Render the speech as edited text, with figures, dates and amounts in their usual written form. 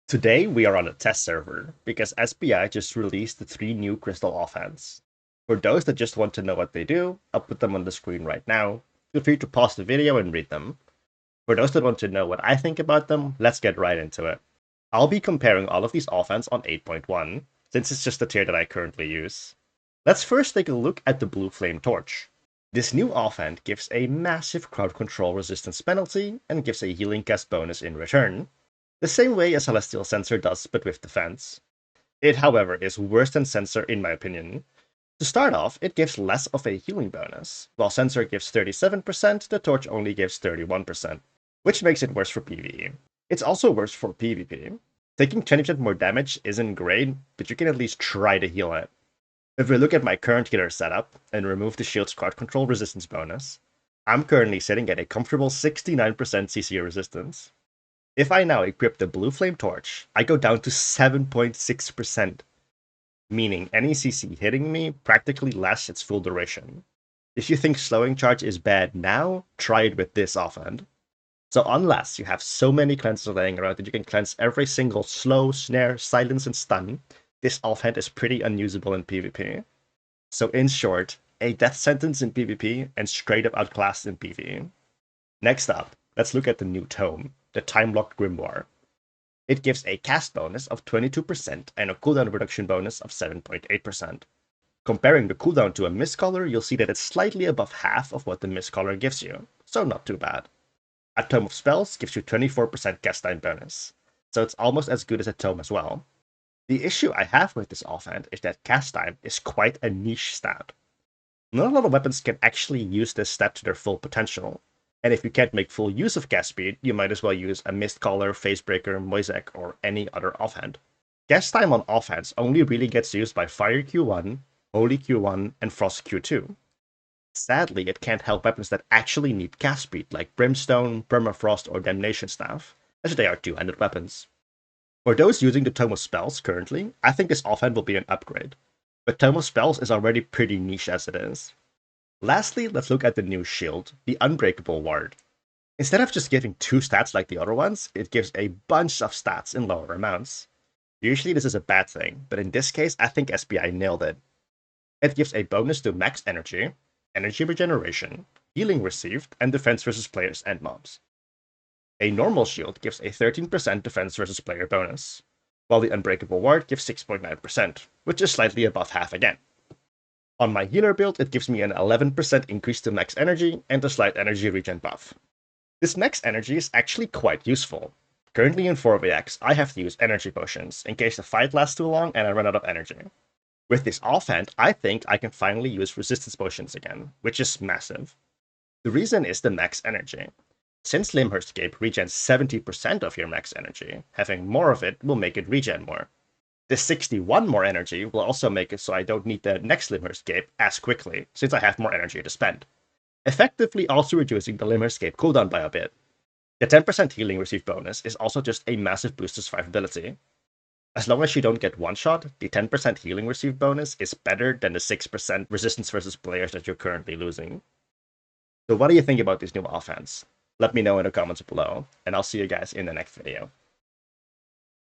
Today we are on a test server because SBI just released the 3 new crystal offhands. For those that just want to know what they do, I'll put them on the screen right now. Feel free to pause the video and read them. For those that want to know what I think about them, let's get right into it. I'll be comparing all of these offhands on 8.1, since it's just the tier that I currently use. Let's first take a look at the blue flame torch. This new offhand gives a massive crowd control resistance penalty and gives a healing cast bonus in return, the same way as Celestial Sensor does, but with defense. It, however, is worse than Sensor in my opinion. To start off, it gives less of a healing bonus. While Sensor gives 37%, the Torch only gives 31%, which makes it worse for PvE. It's also worse for PvP. Taking 20% more damage isn't great, but you can at least try to heal it. If we look at my current healer setup and remove the shield's crowd control resistance bonus, I'm currently sitting at a comfortable 69% CC resistance. If I now equip the blue flame torch, I go down to 7.6%, meaning any CC hitting me practically lasts its full duration. If you think slowing charge is bad now, try it with this offhand. So unless you have so many cleansers laying around that you can cleanse every single slow, snare, silence, and stun, this offhand is pretty unusable in PvP. So in short, a death sentence in PvP and straight up outclassed in PvE. Next up, let's look at the new tome, the Time-Locked Grimoire. It gives a cast bonus of 22% and a cooldown reduction bonus of 7.8%. Comparing the cooldown to a Mistcaller, you'll see that it's slightly above half of what the Mistcaller gives you, so not too bad. A Tome of Spells gives you 24% cast time bonus, so it's almost as good as a Tome as well. The issue I have with this offhand is that cast time is quite a niche stat. Not a lot of weapons can actually use this stat to their full potential, and if you can't make full use of cast speed, you might as well use a Mistcaller, Facebreaker, Moisek, or any other offhand. Cast time on offhands only really gets used by Fire Q1, Holy Q1, and Frost Q2. Sadly, it can't help weapons that actually need cast speed, like Brimstone, Permafrost, or Damnation Staff, as they are two-handed weapons. For those using the Tome of Spells currently, I think this offhand will be an upgrade, but Tome of Spells is already pretty niche as it is. Lastly, let's look at the new shield, the Unbreakable Ward. Instead of just giving 2 stats like the other ones, it gives a bunch of stats in lower amounts. Usually this is a bad thing, but in this case I think SBI nailed it. It gives a bonus to max energy, energy regeneration, healing received, and defense versus players and mobs. A normal shield gives a 13% defense versus player bonus, while the Unbreakable Ward gives 6.9%, which is slightly above half again. On my healer build, it gives me an 11% increase to max energy and a slight energy regen buff. This max energy is actually quite useful. Currently in 4VX, I have to use energy potions in case the fight lasts too long and I run out of energy. With this offhand, I think I can finally use resistance potions again, which is massive. The reason is the max energy. Since Limhurst Cape regens 70% of your max energy, having more of it will make it regen more. This 61 more energy will also make it so I don't need the next Limhurst Cape as quickly, since I have more energy to spend, effectively also reducing the Limhurst Cape cooldown by a bit. The 10% healing received bonus is also just a massive boost to survivability. As long as you don't get one-shot, the 10% healing received bonus is better than the 6% resistance versus players that you're currently losing. So what do you think about these new offhands? Let me know in the comments below, and I'll see you guys in the next video.